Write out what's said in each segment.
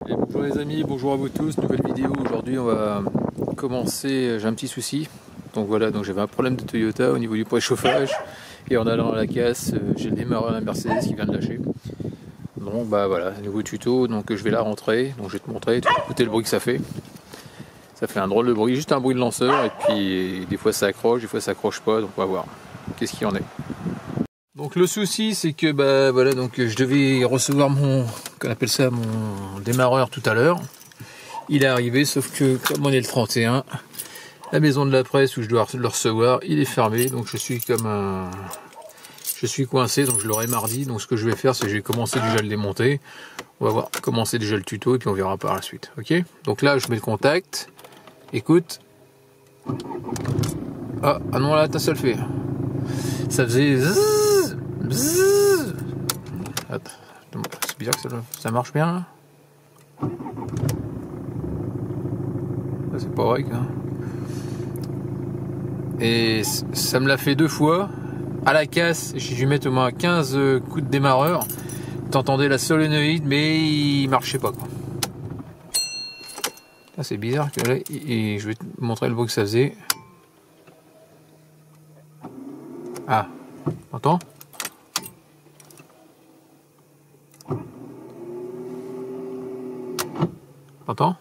Et bonjour les amis, bonjour à vous tous, nouvelle vidéo. Aujourd'hui on va commencer, j'ai un petit souci. Donc voilà, donc j'avais un problème de Toyota au niveau du préchauffage. Et en allant à la casse, j'ai le démarreur à la Mercedes qui vient de lâcher. Donc bah voilà, nouveau tuto, donc je vais la rentrer. Donc je vais te montrer, tu vas écouter le bruit que ça fait. Ça fait un drôle de bruit, juste un bruit de lanceur. Et puis des fois ça accroche, des fois ça accroche pas. Donc on va voir qu'est-ce qu'il y en est. Donc le souci c'est que bah voilà, donc je devais recevoir mon, qu'on appelle ça, mon démarreur tout à l'heure. Il est arrivé, sauf que comme on est le 31, la maison de la presse où je dois le recevoir, il est fermé, donc je suis coincé, donc je l'aurai mardi. Donc ce que je vais faire, c'est que je vais commencer déjà à le démonter. On va voir, commencer déjà le tuto et puis on verra par la suite. Ok, donc là je mets le contact. Écoute. Ah non, là ça le fait. Ça faisait zzz, zzz. Attends, c'est bizarre que ça marche bien là. C'est pas vrai quoi. Et ça me l'a fait 2 fois. À la casse, j'ai dû mettre au moins 15 coups de démarreur. T'entendais la solénoïde, mais il marchait pas quoi. Ah, c'est bizarre que là, et je vais te montrer le bruit que ça faisait. Ah, t'entends? T'entends?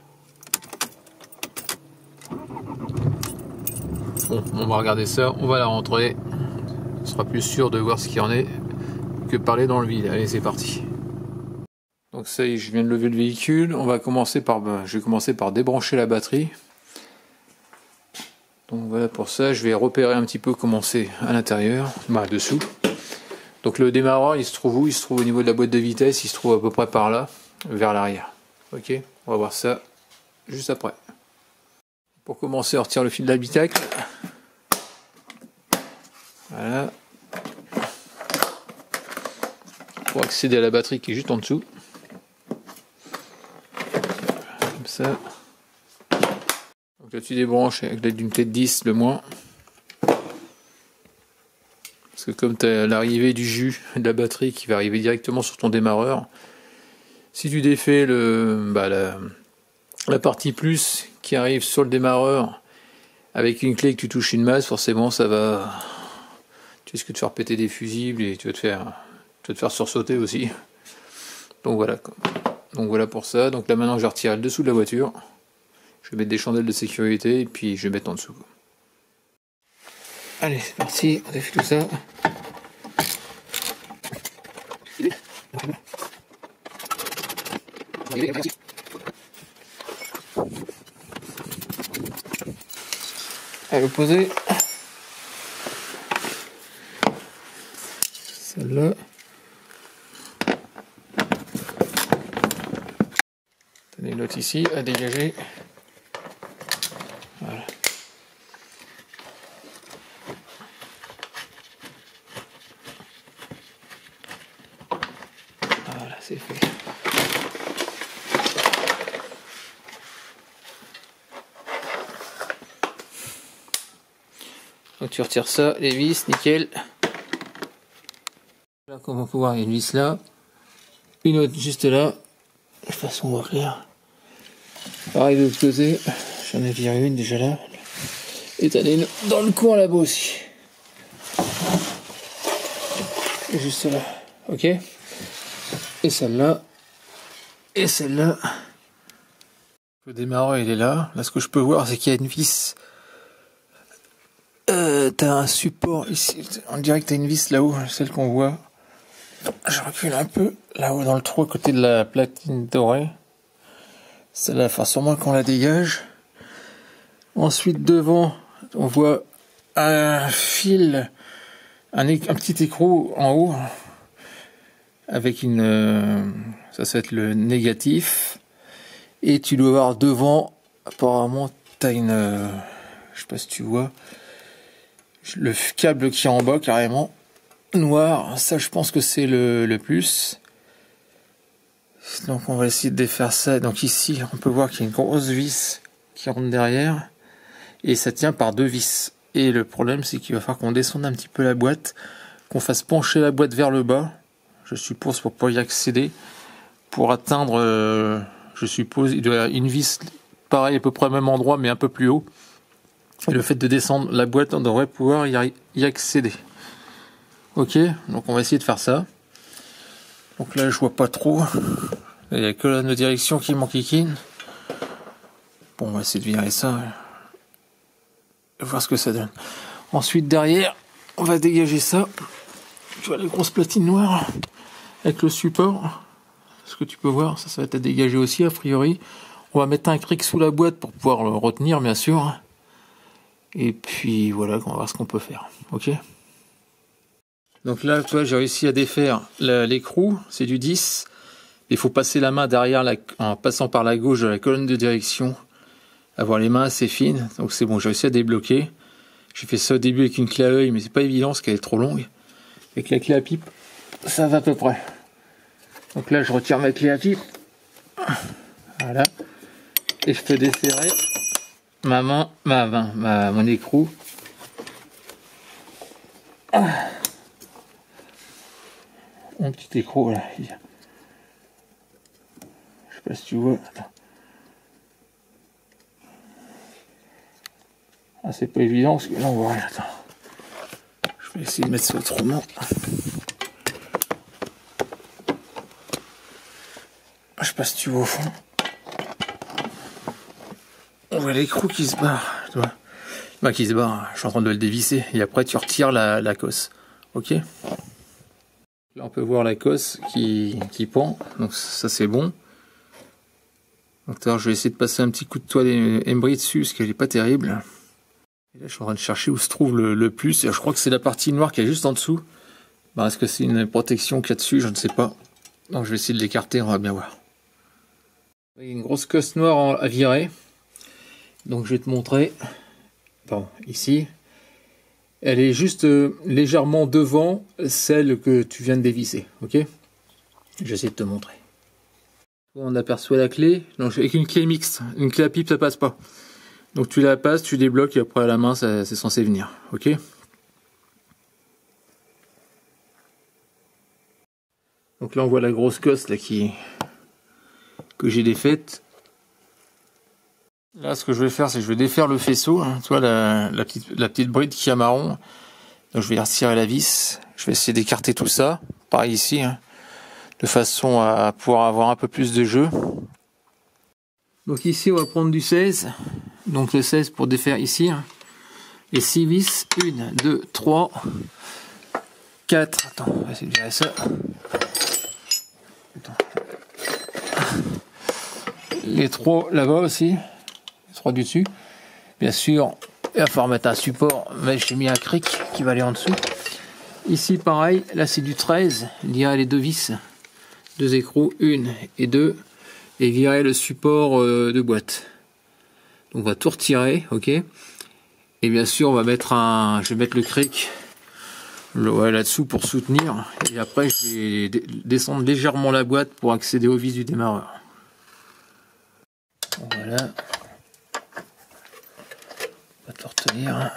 Bon, on va regarder ça, on va la rentrer. On sera plus sûr de voir ce qu'il y en est que parler dans le vide. Allez, c'est parti. Donc ça y est, je viens de lever le véhicule. On va commencer par, je vais commencer par débrancher la batterie. Donc voilà, pour ça, je vais repérer un petit peu comment c'est à l'intérieur, dessous. Donc le démarreur, il se trouve où? Il se trouve au niveau de la boîte de vitesse. Il se trouve à peu près par là, vers l'arrière. Ok, on va voir ça juste après. Pour commencer, on retire le fil d'habitacle. Voilà. Pour accéder à la batterie qui est juste en dessous. Comme ça. Donc là tu débranches avec l'aide d'une clé de 10 le moins. Parce que comme tu as l'arrivée du jus de la batterie qui va arriver directement sur ton démarreur, si tu défais la partie plus qui arrive sur le démarreur avec une clé que tu touches une masse, forcément ça va, tu risques de te faire péter des fusibles et tu vas te faire sursauter aussi. Donc voilà pour ça. Donc là maintenant je vais retirer le dessous de la voiture, je vais mettre des chandelles de sécurité et puis je vais mettre en dessous. Allez, c'est parti, on défait tout ça. À l'opposé, celle-là. T'as une autre ici à dégager. Voilà. Voilà, c'est fait. Donc tu retires ça, les vis, nickel. Là, comme on peut voir, il y a une vis là, une autre juste là. De toute façon, on va clair. Pareil de l'autre côté, j'en ai viré une déjà là. Et t'en as une dans le coin là-bas aussi. Juste là, ok. Et celle-là. Et celle-là. Le démarreur il est là. Là, ce que je peux voir, c'est qu'il y a une vis. T'as un support ici. On dirait que t'as une vis là-haut, celle qu'on voit. Je recule un peu là-haut dans le trou à côté de la platine dorée. Celle-là, il faut sûrement qu'on la dégage. Ensuite, devant, on voit un fil, un petit écrou en haut, avec une... ça va être le négatif. Et tu dois voir devant, apparemment, tu as une... je sais pas si tu vois, le câble qui est en bas, carrément, noir. Ça, je pense que c'est le plus. Donc, on va essayer de défaire ça. Donc ici, on peut voir qu'il y a une grosse vis qui rentre derrière. Et ça tient par 2 vis. Et le problème, c'est qu'il va falloir qu'on descende un petit peu la boîte, qu'on fasse pencher la boîte vers le bas, je suppose, pour pouvoir y accéder, pour atteindre je suppose. Il doit y avoir une vis pareil à peu près au même endroit mais un peu plus haut. Et le fait de descendre la boîte, on devrait pouvoir y accéder. Ok, donc on va essayer de faire ça. Donc là je vois pas trop. Il n'y a que la direction qui m'enquiquine. Bon, on va essayer de virer ça. Et voir ce que ça donne. Ensuite derrière, on va dégager ça. Tu vois les grosses platines noires avec le support. Ce que tu peux voir, ça va être à dégager aussi a priori. On va mettre un cric sous la boîte pour pouvoir le retenir bien sûr. Et puis voilà, on va voir ce qu'on peut faire. Ok. Donc là, tu vois, j'ai réussi à défaire l'écrou, c'est du 10. Il faut passer la main derrière, en passant par la gauche de la colonne de direction. Avoir les mains assez fines. Donc c'est bon, j'ai réussi à débloquer. J'ai fait ça au début avec une clé à œil, mais c'est pas évident parce qu'elle est trop longue. Avec la clé à pipe, ça va à peu près. Donc là, je retire ma clé à pipe. Voilà. Et je peux desserrer mon écrou. Mon petit écrou, voilà. Je sais pas si tu vois. Attends. Ah, c'est pas évident parce que là, on voit rien. Attends. Je vais essayer de mettre ça autrement. Je sais pas si tu vois au fond. On voit l'écrou qui se barre. Tu vois. Bah, qui se barre. Je suis en train de le dévisser. Et après, tu retires la cosse. Ok. Là, on peut voir la cosse qui pend. Donc, ça, c'est bon. Donc, alors, je vais essayer de passer un petit coup de toile embry dessus parce qu'elle est pas terrible. Et là, je suis en train de chercher où se trouve le plus. Et je crois que c'est la partie noire qui est juste en dessous. Bah, est-ce que c'est une protection qu'il y a dessus? Je ne sais pas. Donc, je vais essayer de l'écarter. On va bien voir. Il y a une grosse cosse noire à virer. Donc, je vais te montrer. Bon, ici. Elle est juste légèrement devant celle que tu viens de dévisser. Ok? J'essaie de te montrer. On aperçoit la clé. Donc, avec une clé mixte. Une clé à pipe, ça passe pas. Donc tu la passes, tu débloques et après à la main, c'est censé venir. Ok? Donc là, on voit la grosse cosse là, que j'ai défaite. Là, ce que je vais faire, c'est que je vais défaire le faisceau. Hein, tu vois, la petite bride qui est marron. Donc je vais retirer la vis. Je vais essayer d'écarter tout ça. Pareil ici. Hein, de façon à pouvoir avoir un peu plus de jeu. Donc ici, on va prendre du 16. Donc le 16 pour défaire ici. Hein. Les 6 vis. 1, 2, 3, 4. Attends, on va essayer de virer ça. Attends. Les 3 là-bas aussi. Les 3 du dessus. Bien sûr, il va falloir mettre un support. Mais j'ai mis un cric qui va aller en dessous. Ici, pareil. Là, c'est du 13. Il y a les 2 vis. 2 écrous. 1 et 2. Et virer le support de boîte. Donc on va tout retirer, ok. Et bien sûr on va mettre je vais mettre le cric là-dessous pour soutenir. Et après je vais descendre légèrement la boîte pour accéder aux vis du démarreur. Voilà. On va tout retenir.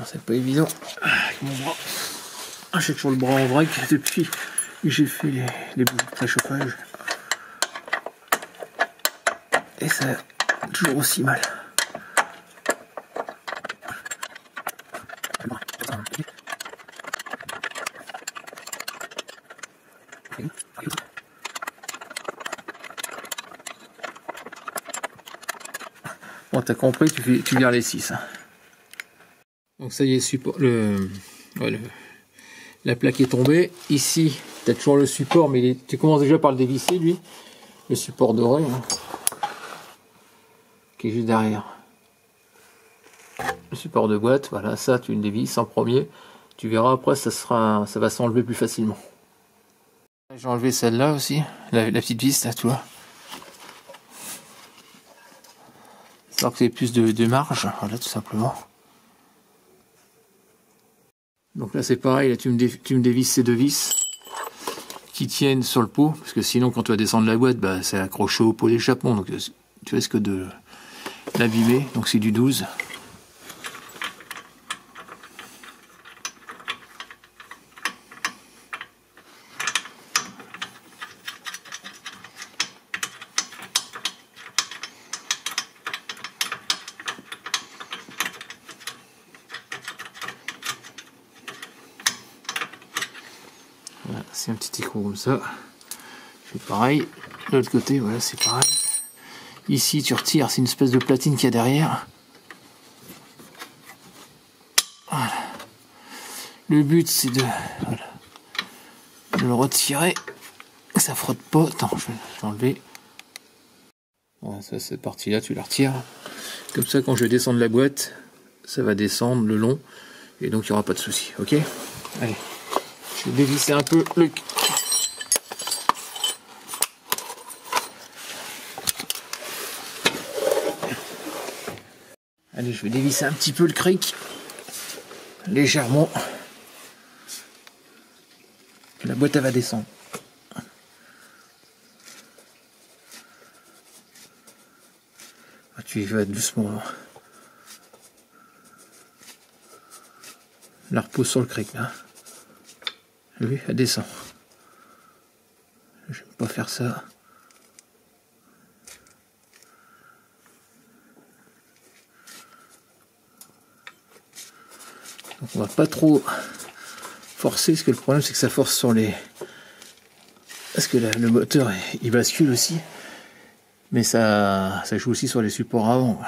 C'est pas évident avec mon bras. J'ai toujours le bras en vrac depuis que j'ai fait les bougies de préchauffage. Et ça a toujours aussi mal. Bon, t'as compris, tu vires les 6. Hein. Donc ça y est, support, la plaque est tombée. Ici, tu as toujours le support, mais tu commences déjà par le dévisser, lui. Le support doré, hein, qui est juste derrière. Le support de boîte, voilà, ça, tu le dévisses en premier. Tu verras, après, ça va s'enlever plus facilement. J'ai enlevé celle-là aussi, la petite vis, là, tu vois. C'est que c'est plus de marge, voilà, tout simplement. Donc là c'est pareil, là tu me dévisses ces 2 vis qui tiennent sur le pot, parce que sinon quand tu vas descendre la boîte, bah, c'est accroché au pot d'échappement, donc tu risques de l'abîmer, donc c'est du 12. c'est un petit écrou comme ça. Je fais pareil. De l'autre côté, voilà, c'est pareil. Ici, tu retires, c'est une espèce de platine qu'il y a derrière. Voilà. Le but, c'est de le retirer. Ça frotte pas. Attends, je vais l'enlever. Voilà, ça, cette partie-là, tu la retires. Comme ça, quand je vais descendre la boîte, ça va descendre le long. Et donc, il n'y aura pas de souci. Ok? Allez. Je vais dévisser un peu le... Allez, je vais dévisser un petit peu le cric. Légèrement. La boîte, elle va descendre. Ah, tu y vas doucement. La repose sur le cric, là. Oui, elle descend. Je vais pas faire ça. Donc on va pas trop forcer, parce que le problème c'est que ça force sur les... Parce que le moteur il bascule aussi. Mais ça joue aussi sur les supports avant.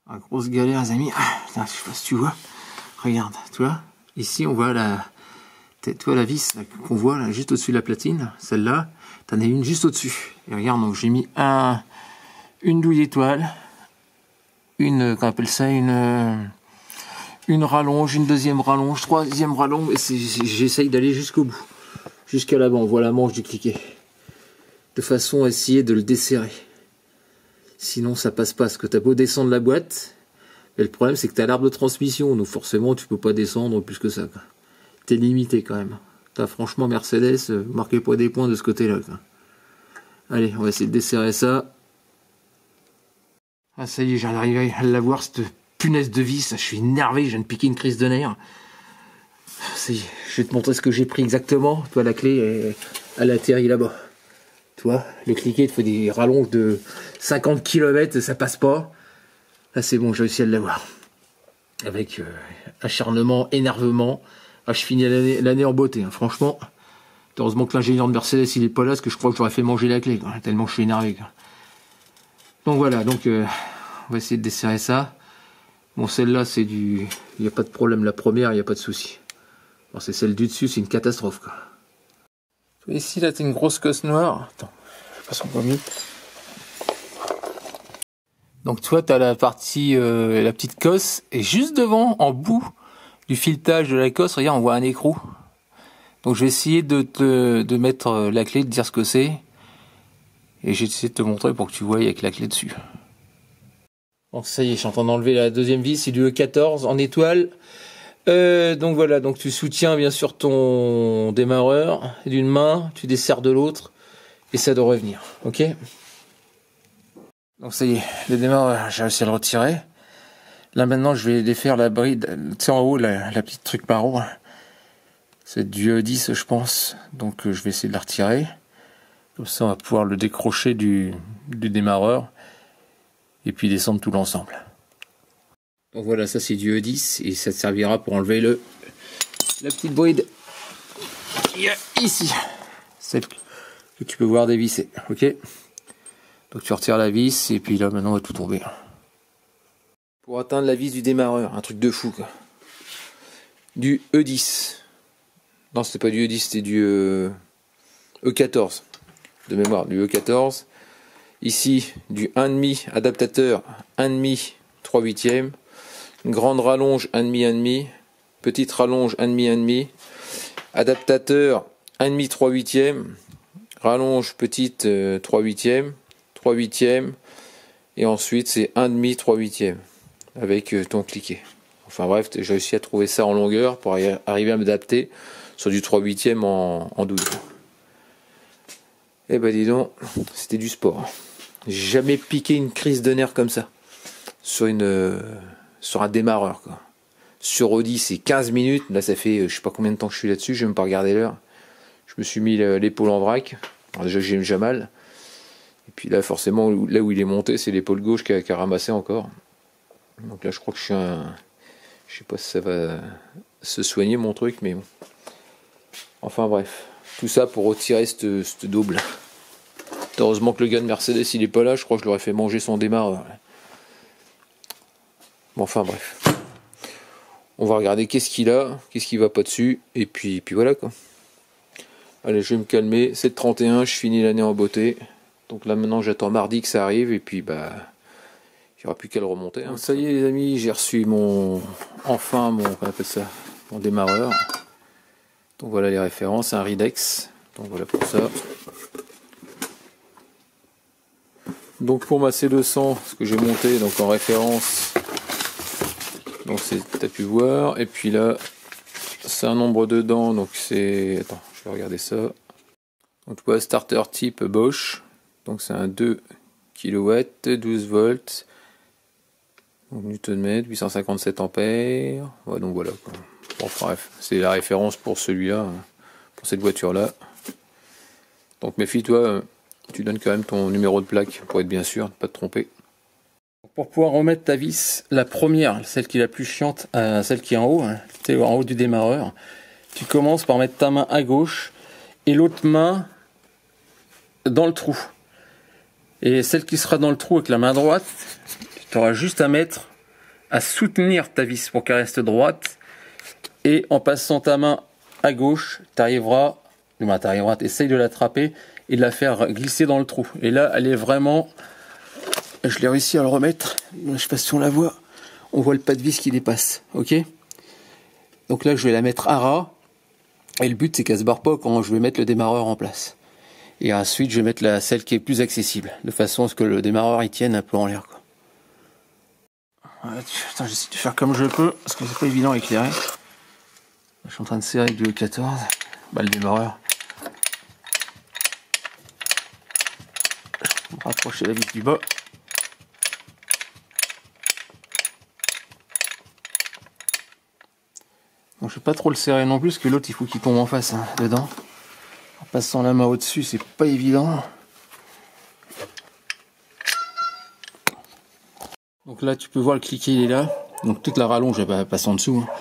Ah, grosse galère les amis. Ah, putain, je sais pas si tu vois. Regarde, tu vois. Ici on voit la vis qu'on voit là, juste au-dessus de la platine. Celle-là, t'en as une juste au-dessus. Et regarde, donc j'ai mis une douille d'étoile. Qu'on appelle ça une rallonge, une deuxième rallonge, troisième rallonge, et j'essaye d'aller jusqu'au bout, jusqu'à l'avant, on voit la manche du cliquet, de façon à essayer de le desserrer. Sinon ça passe pas, parce que t'as beau descendre la boîte, mais le problème c'est que t'as l'arbre de transmission, donc forcément tu peux pas descendre plus que ça. T'es limité quand même. T'as franchement Mercedes, marquez pas des points de ce côté-là. Allez, on va essayer de desserrer ça. Ah ça y est, j'arrive à l'avoir, cette punaise de vis, je suis énervé, je viens de piquer une crise de nerfs. Ça y est, je vais te montrer ce que j'ai pris exactement. Toi, la clé, elle atterrit là-bas. Tu vois, le cliquet, il te fait des rallonges de 50 km et ça passe pas. Là, c'est bon, j'ai réussi à l'avoir. Avec acharnement, énervement. Ah, je finis l'année en beauté, hein. Franchement. Heureusement que l'ingénieur de Mercedes, il est pas là, parce que je crois que j'aurais fait manger la clé, quoi, tellement je suis énervé, quoi. Donc voilà, donc on va essayer de desserrer ça. Bon, celle-là, c'est du... Il n'y a pas de problème, la première, il n'y a pas de souci. Bon, c'est celle du dessus, c'est une catastrophe, quoi. Ici, là, t'as une grosse cosse noire. Attends, je passe encore mieux. Donc, toi, t'as la partie, la petite cosse, et juste devant, en bout du filetage de la cosse, regarde, on voit un écrou. Donc, je vais essayer de mettre la clé, de dire ce que c'est. Et j'ai essayé de te montrer pour que tu vois avec la clé dessus. Donc ça y est, je suis en train d'enlever la deuxième vis, c'est du E14 en étoile. Donc voilà, donc tu soutiens bien sûr ton démarreur d'une main, tu desserres de l'autre, et ça doit revenir, ok? Donc ça y est, le démarreur, j'ai réussi à le retirer. Là maintenant, je vais défaire la bride, tu sais en haut, la petite truc par haut. C'est du E10 je pense, donc je vais essayer de la retirer. Comme ça on va pouvoir le décrocher du démarreur. Et puis descendre tout l'ensemble. Donc voilà, ça c'est du E10 et ça te servira pour enlever la petite bride qui est ici, celle que tu peux voir dévisser, ok? Donc tu retires la vis et puis là maintenant on va tout tomber. Pour atteindre la vis du démarreur, un truc de fou quoi. Du E10. Non, c'était pas du E10, c'était du E14 de mémoire, du E14. Ici, du 1,5 adaptateur 1,5 3/8, grande rallonge 1,5, petite rallonge 1,5, adaptateur 1,5 3/8, rallonge petite 3/8, 3/8, et ensuite c'est 1,5 3/8 avec ton cliquet. Enfin bref, j'ai réussi à trouver ça en longueur pour arriver à m'adapter sur du 3/8 en 12. Eh ben dis donc, c'était du sport. J'ai jamais piqué une crise de nerfs comme ça sur un démarreur quoi. Sur Audi c'est 15 minutes, là ça fait je sais pas combien de temps que je suis là-dessus, je vais même pas regarder l'heure. Je me suis mis l'épaule en vrac. Alors déjà j'ai déjà mal. Et puis là forcément là où il est monté, c'est l'épaule gauche qui a ramassé encore. Donc là je crois que je sais pas si ça va se soigner mon truc, mais bon. Enfin bref, tout ça pour retirer cette double. Heureusement que le gars de Mercedes il est pas là, je crois que je l'aurais fait manger son démarreur. Bon, enfin bref. On va regarder qu'est-ce qu'il a, qu'est-ce qui va pas dessus, et puis voilà quoi. Allez, je vais me calmer, 7h31, je finis l'année en beauté. Donc là maintenant j'attends mardi que ça arrive, et puis bah il n'y aura plus qu'à le remonter. Hein. Ça y est les amis, j'ai reçu mon comment on appelle ça, mon démarreur. Donc voilà les références, un Ridex. Donc voilà pour ça. Donc pour ma C200, ce que j'ai monté donc en référence, donc c'est, t'as pu voir, et puis là c'est un nombre dedans, donc c'est, attends, je vais regarder ça. Donc tu vois starter type Bosch, donc c'est un 2 kW, 12 volts, donc Nm, 857 ampères, ouais, donc voilà quoi. Bon, bref, c'est la référence pour celui-là, pour cette voiture-là. Donc méfie-toi, tu donnes quand même ton numéro de plaque pour être bien sûr, ne pas te tromper. Pour pouvoir remettre ta vis, la première, celle qui est la plus chiante, celle qui est en haut, hein, tu es en haut du démarreur, tu commences par mettre ta main à gauche et l'autre main dans le trou. Et celle qui sera dans le trou avec la main droite, tu auras juste à soutenir ta vis pour qu'elle reste droite. Et en passant ta main à gauche, tu essayes de l'attraper et de la faire glisser dans le trou. Et là, elle est vraiment... Je l'ai réussi à le remettre. Je sais pas si on la voit. On voit le pas de vis qui dépasse. Ok. Donc là, je vais la mettre à ras. Et le but, c'est qu'elle se barre pas quand je vais mettre le démarreur en place. Et ensuite, je vais mettre celle qui est plus accessible. De façon à ce que le démarreur il tienne un peu en l'air. Ouais, j'essaie de faire comme je peux. Parce que c'est pas évident à éclairer. Je suis en train de serrer avec du 14. Bah, le démarreur. Je vais rapprocher la vis du bas. Donc, je vais pas trop le serrer non plus, parce que l'autre il faut qu'il tombe en face hein, dedans. En passant la main au-dessus, c'est pas évident. Donc là, tu peux voir le cliquet, il est là. Donc toute la rallonge, elle passe en dessous. Hein.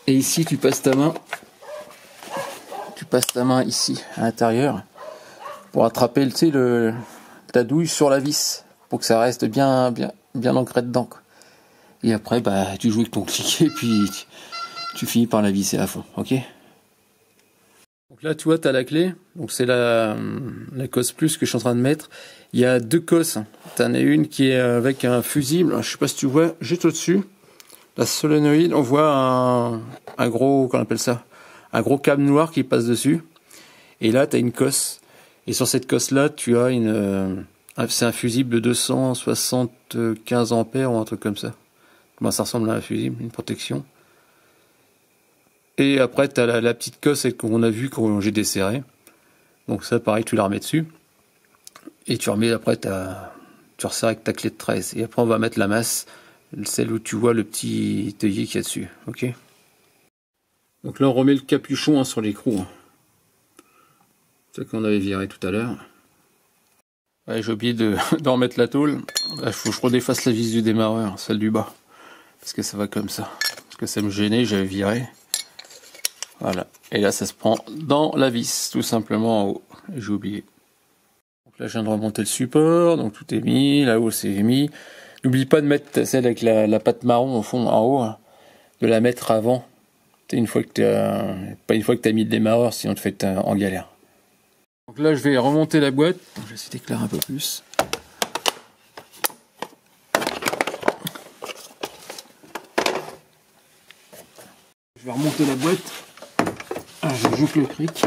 Et ici, tu passes ta main. Tu passes ta main ici, à l'intérieur, pour attraper, tu sais, ta douille sur la vis, pour que ça reste bien ancré dedans. Quoi. Et après, bah, tu joues avec ton cliquet, puis tu finis par la visser à fond, ok? Donc là, tu vois, tu as la clé. Donc c'est la cosse plus que je suis en train de mettre. Il y a deux cosses. Tu en as une qui est avec un fusible. Alors, je sais pas si tu vois, juste au-dessus, la solénoïde, on voit un gros, qu'on appelle ça, un gros câble noir qui passe dessus. Et là, tu as une cosse. Et sur cette cosse-là, tu as c'est un fusible de 275 ampères ou un truc comme ça. Moi, ça ressemble à un fusible, une protection. Et après, tu as la petite cosse qu'on a vue quand j'ai desserré. Donc ça, pareil, tu la remets dessus. Et tu remets après, tu resserres avec ta clé de 13. Et après, on va mettre la masse, celle où tu vois le petit œillet qu'il y a dessus. Ok. Donc là, on remet le capuchon hein, sur l'écrou. Hein. C'est ça qu'on avait viré tout à l'heure. Ouais, j'ai oublié d'en remettre la tôle. Là, il faut que je redéfasse la vis du démarreur, celle du bas. Parce que ça va comme ça. Parce que ça me gênait, j'avais viré. Voilà. Et là, ça se prend dans la vis, tout simplement en haut. J'ai oublié. Donc là, je viens de remonter le support. Donc tout est mis. Là-haut, c'est mis. N'oublie pas de mettre celle avec la pâte marron au fond, en haut. Hein, de la mettre avant. Pas une fois que tu as mis le démarreur, sinon tu te fais en galère. Donc là, je vais remonter la boîte. Je vais essayer d'éclairer un peu plus. Je vais remonter la boîte. Alors, je joue le cric.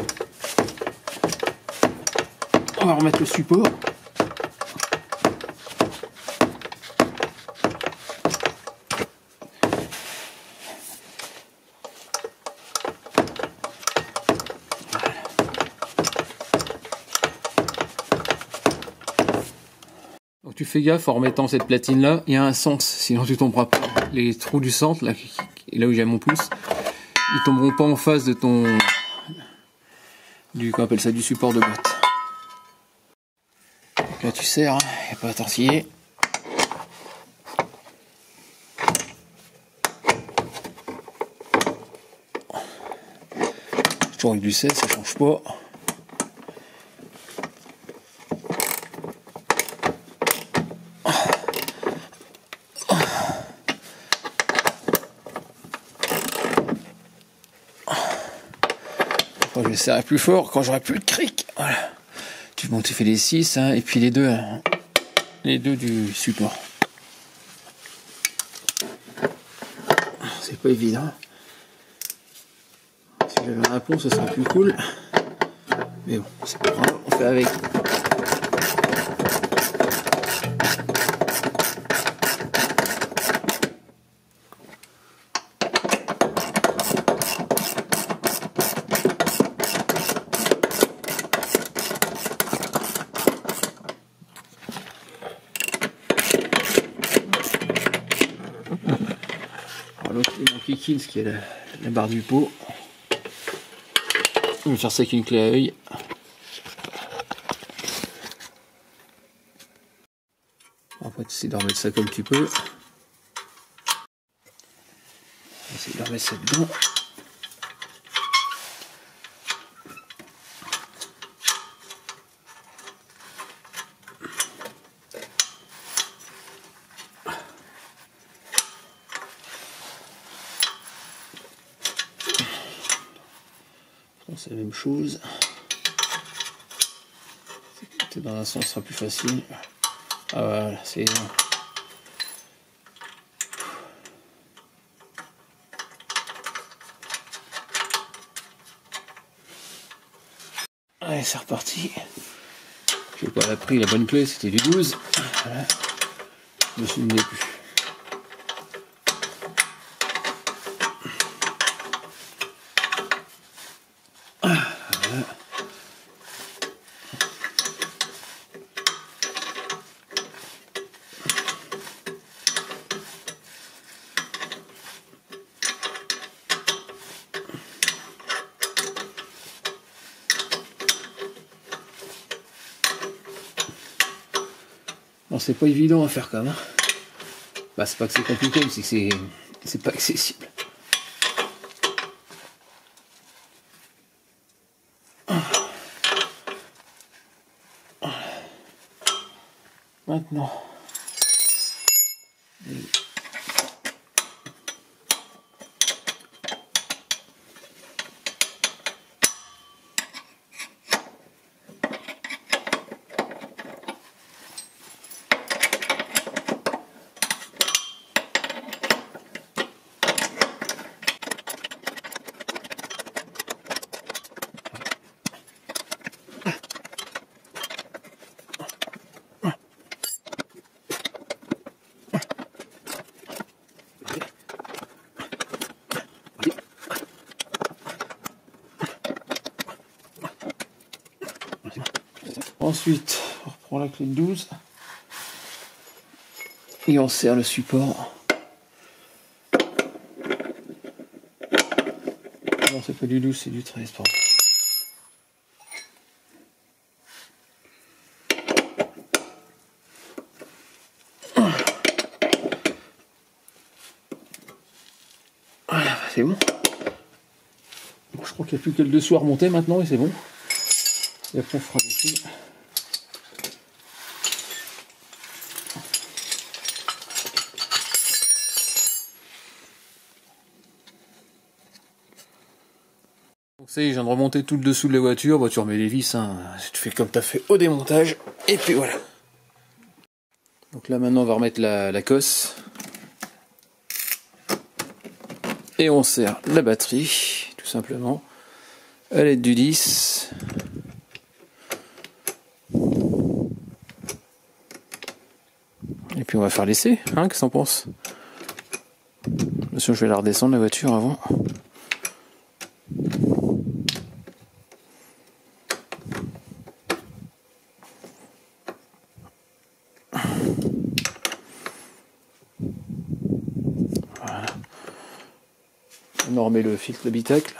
On va remettre le support. Donc tu fais gaffe en remettant cette platine là, il y a un sens, sinon tu tomberas pas. Les trous du centre, là où j'ai mon pouce, ils tomberont pas en face de ton qu'on appelle ça, du support de boîte. Donc là tu serres, hein, il n'y a pas à tortiller. toujours avec du 16, ça change pas. Après, je vais serrer plus fort quand j'aurai plus de cric. Voilà. Bon, tu fais les 6 hein, et puis les deux du support. C'est pas évident. Si j'avais un pont, ce serait plus cool. Mais bon, c'est pas grave, on fait avec. L'autre c'est mon Kikins qui est la barre du pot. Je vais faire ça avec une clé à œil. Après tu essaies de remettre ça comme tu peux. Essayer de remettre ça dedans. C'est la même chose. C'est dans un sens, ce sera plus facile. Ah voilà, c'est bon. Allez, c'est reparti. Je n'ai pas pris la bonne clé, c'était du 12. Voilà. Je me souvenais plus. Bon, c'est pas évident à faire quand même. Bah, c'est pas que c'est compliqué, mais c'est que c'est pas accessible. Maintenant. Ensuite, on reprend la clé de 12 et on serre le support. Non, c'est pas du 12, c'est du 13, pardon. Voilà, c'est bon. Donc, je crois qu'il n'y a plus que le dessous à remonter maintenant et c'est bon. Et après on fera des fils. Donc ça y est, je viens de remonter tout le dessous de la voiture. Bah, tu remets les vis, hein. Tu fais comme tu as fait au démontage. Et puis voilà. Donc là maintenant on va remettre la cosse. Et on serre la batterie, tout simplement, à l'aide du 10. Et puis on va faire l'essai, hein, qu'est-ce qu'on pense? Bien sûr, je vais la redescendre la voiture avant. Voilà. On remet le filtre d'habitacle.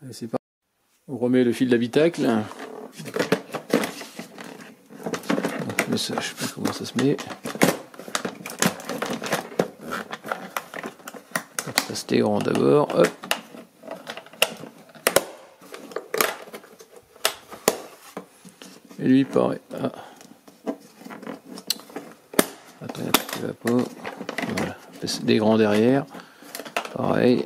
Allez, c'est parti. On remet le fil d'habitacle. Je sais pas comment ça se met. Ça se dégrand d'abord. Hop. Et lui pareil. Ah. Attends, il va pas. Voilà. Des grands derrière. Pareil.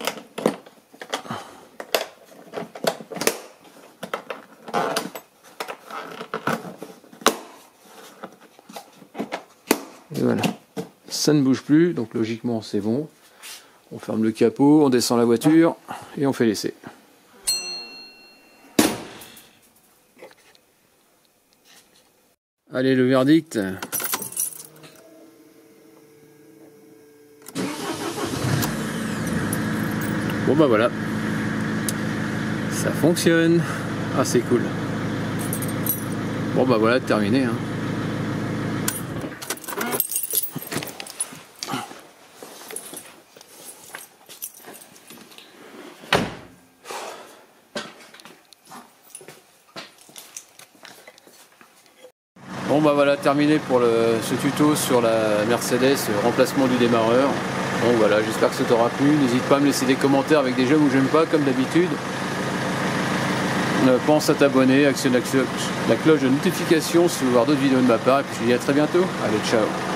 Et voilà. Ça ne bouge plus, donc logiquement c'est bon. On ferme le capot, on descend la voiture et on fait l'essai. Allez, le verdict. Bon bah voilà. Ça fonctionne. Ah, c'est cool. Bon bah voilà, terminé. Hein. Bon bah voilà, terminé pour ce tuto sur la Mercedes, remplacement du démarreur. Bon voilà, j'espère que ça t'aura plu. N'hésite pas à me laisser des commentaires avec des jeux où j'aime pas, comme d'habitude. Pense à t'abonner, actionne la cloche de notification si tu veux voir d'autres vidéos de ma part. Et puis je te dis à très bientôt. Allez, ciao.